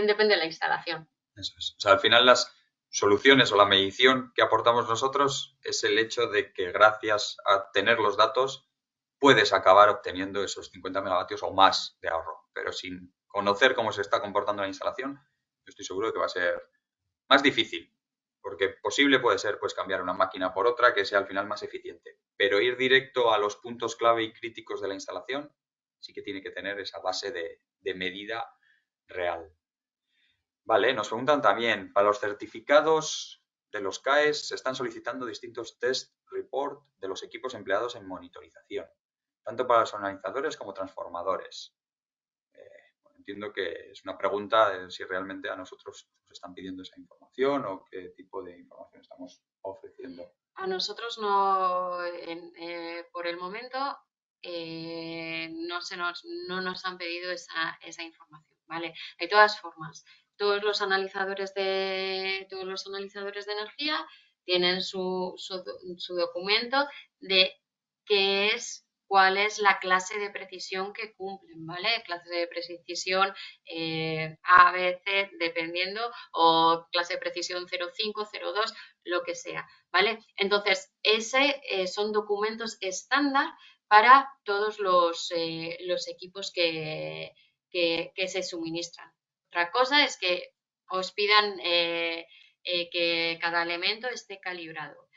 depende de la instalación. Eso es. O sea, al final las soluciones o la medición que aportamos nosotros es el hecho de que gracias a tener los datos puedes acabar obteniendo esos 50 megavatios o más de ahorro. Pero sin conocer cómo se está comportando la instalación, yo estoy seguro de que va a ser más difícil. Porque posible puede ser pues cambiar una máquina por otra que sea al final más eficiente. Pero ir directo a los puntos clave y críticos de la instalación sí que tiene que tener esa base de medida real. Vale, nos preguntan también, para los certificados de los CAEs se están solicitando distintos test report de los equipos empleados en monitorización, tanto para los analizadores como transformadores. Entiendo que es una pregunta de si realmente a nosotros nos están pidiendo esa información o qué tipo de información estamos ofreciendo. A nosotros no, por el momento, no nos han pedido esa información, ¿vale? De todas formas, todos los analizadores de energía tienen su documento de cuál es la clase de precisión que cumplen, ¿vale? Clase de precisión A, B, C, dependiendo, o clase de precisión 0,5, 0,2, lo que sea, ¿vale? Entonces, son documentos estándar para todos los equipos que se suministran. Otra cosa es que os pidan que cada elemento esté calibrado.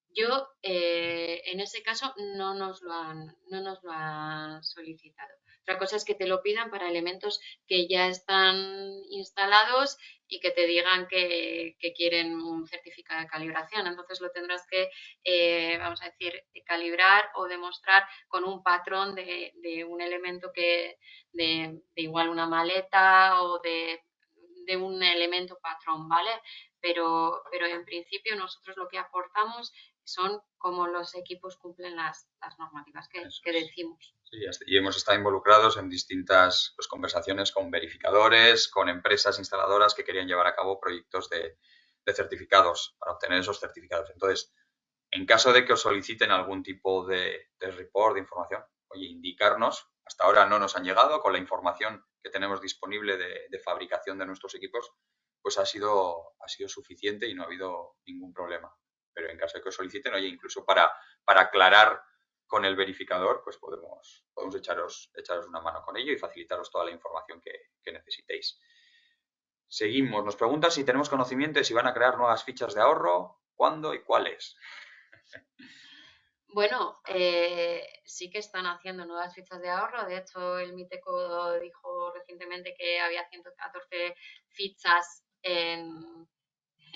Yo, en ese caso, no nos lo han solicitado. Otra cosa es que te lo pidan para elementos que ya están instalados y que te digan que quieren un certificado de calibración. Entonces lo tendrás que, vamos a decir, calibrar o demostrar con un patrón de un elemento de igual una maleta o de un elemento patrón, ¿vale? Pero en principio nosotros lo que aportamos son cómo los equipos cumplen las normativas que decimos. Sí, y hemos estado involucrados en distintas conversaciones con verificadores, con empresas instaladoras que querían llevar a cabo proyectos de certificados para obtener esos certificados. Entonces, en caso de que os soliciten algún tipo de report, de información, oye, indicarnos. Hasta ahora no nos han llegado con la información que tenemos disponible de fabricación de nuestros equipos, pues ha sido suficiente y no ha habido ningún problema. Pero en caso de que os soliciten, oye, incluso para aclarar con el verificador, pues podemos echaros una mano con ello y facilitaros toda la información que necesitéis. Seguimos. Nos preguntan si tenemos conocimiento de si van a crear nuevas fichas de ahorro, cuándo y cuáles. Bueno, sí que están haciendo nuevas fichas de ahorro. De hecho, el MITECO dijo recientemente que había 114 fichas en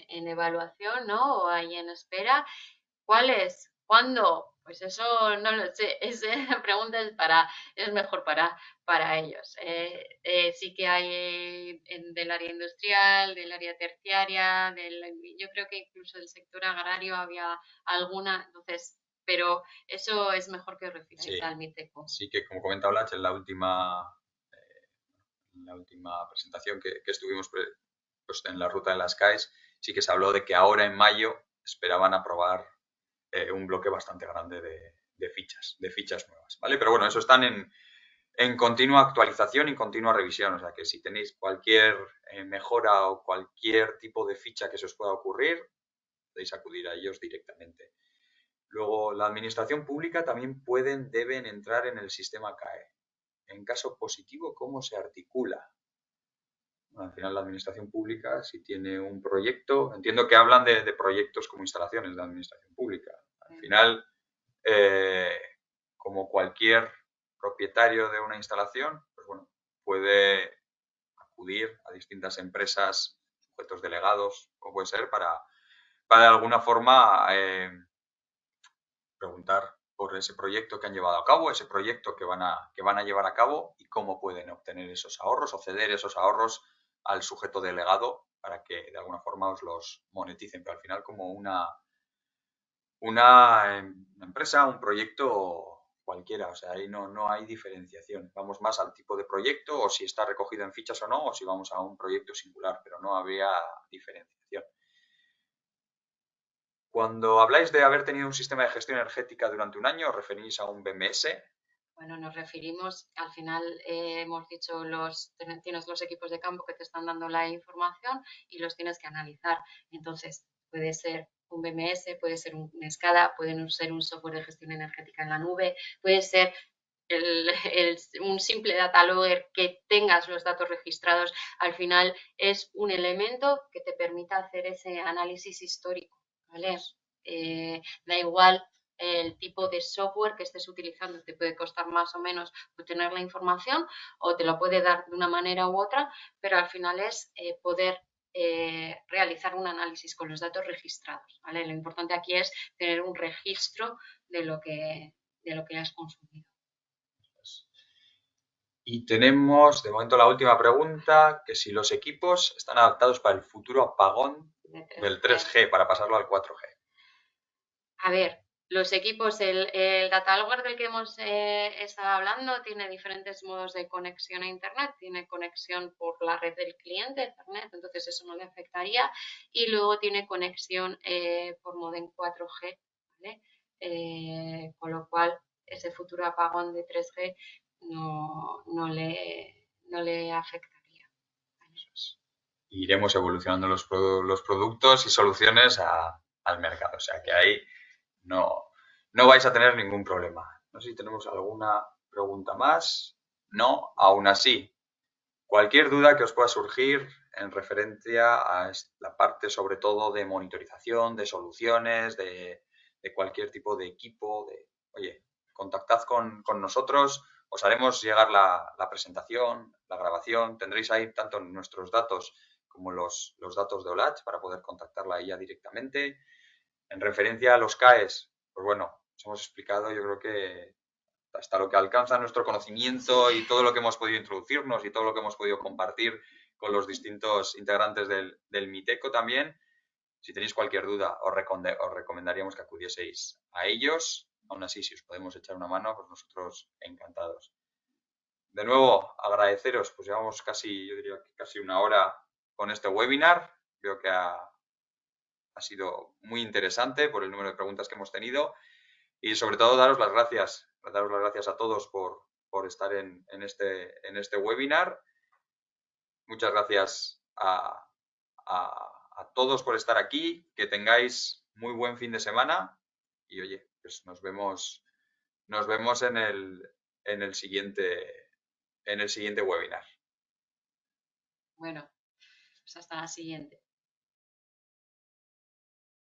evaluación, ¿no? O ahí en espera. ¿Cuáles? ¿Cuándo? Pues eso no lo sé. Esa pregunta es mejor para ellos. Sí que hay del área industrial, del área terciaria, yo creo que incluso del sector agrario había alguna, entonces, pero eso es mejor que os refiráis al MITECO. Sí que, como comenta Blanche, en la última presentación que estuvimos pues, en la ruta de las CAEs, sí que se habló de que ahora en mayo esperaban aprobar un bloque bastante grande de fichas nuevas, ¿vale? Pero bueno, eso están en continua actualización y continua revisión, o sea que si tenéis cualquier mejora o cualquier tipo de ficha que se os pueda ocurrir, podéis acudir a ellos directamente. Luego, la administración pública también deben entrar en el sistema CAE. En caso positivo, ¿cómo se articula? Bueno, al final, la administración pública, si tiene un proyecto, entiendo que hablan de proyectos como instalaciones de administración pública. Al final, como cualquier propietario de una instalación, pues bueno, puede acudir a distintas empresas, sujetos delegados, como puede ser, para de alguna forma preguntar por ese proyecto que han llevado a cabo, ese proyecto que van a llevar a cabo y cómo pueden obtener esos ahorros o ceder esos ahorros al sujeto delegado para que de alguna forma os los moneticen, pero al final como una empresa, un proyecto cualquiera, o sea, ahí no hay diferenciación. Vamos más al tipo de proyecto o si está recogido en fichas o no, o si vamos a un proyecto singular, pero no habría diferenciación. Cuando habláis de haber tenido un sistema de gestión energética durante un año, ¿os referís a un BMS? Bueno, nos referimos, al final hemos dicho, tienes los equipos de campo que te están dando la información y los tienes que analizar. Entonces, puede ser un BMS, puede ser un SCADA, puede ser un software de gestión energética en la nube, puede ser un simple data logger que tengas los datos registrados. Al final es un elemento que te permita hacer ese análisis histórico, ¿vale? Da igual el tipo de software que estés utilizando, te puede costar más o menos obtener la información o te lo puede dar de una manera u otra, pero al final es poder realizar un análisis con los datos registrados, ¿vale? Lo importante aquí es tener un registro de lo que has consumido. Y tenemos, de momento, la última pregunta, que si los equipos están adaptados para el futuro apagón del 3G, para pasarlo al 4G. A ver, Los equipos, el data algorithm del que hemos estado hablando tiene diferentes modos de conexión a Internet. Tiene conexión por la red del cliente, Ethernet, entonces eso no le afectaría. Y luego tiene conexión por modem 4G, ¿vale? Con lo cual ese futuro apagón de 3G no le afectaría. Iremos evolucionando los productos y soluciones al mercado. O sea que ahí no, no vais a tener ningún problema. No sé si tenemos alguna pregunta más. No, aún así, cualquier duda que os pueda surgir en referencia a la parte sobre todo de monitorización, de soluciones, de cualquier tipo de equipo, oye, contactad con nosotros, os haremos llegar la presentación, la grabación, tendréis ahí tanto nuestros datos como los datos de OLAT para poder contactarla a ella directamente. En referencia a los CAES, pues bueno, os hemos explicado, yo creo que hasta lo que alcanza nuestro conocimiento y todo lo que hemos podido introducirnos y todo lo que hemos podido compartir con los distintos integrantes del MITECO también. Si tenéis cualquier duda, os recomendaríamos que acudieseis a ellos. Aún así, si os podemos echar una mano, pues nosotros encantados. De nuevo, agradeceros, pues llevamos casi, yo diría que casi una hora con este webinar. Veo que ha sido muy interesante por el número de preguntas que hemos tenido. Y sobre todo daros las gracias a todos por estar en este webinar. Muchas gracias a todos por estar aquí, que tengáis muy buen fin de semana y oye, pues nos vemos en el siguiente webinar. Bueno, pues hasta la siguiente.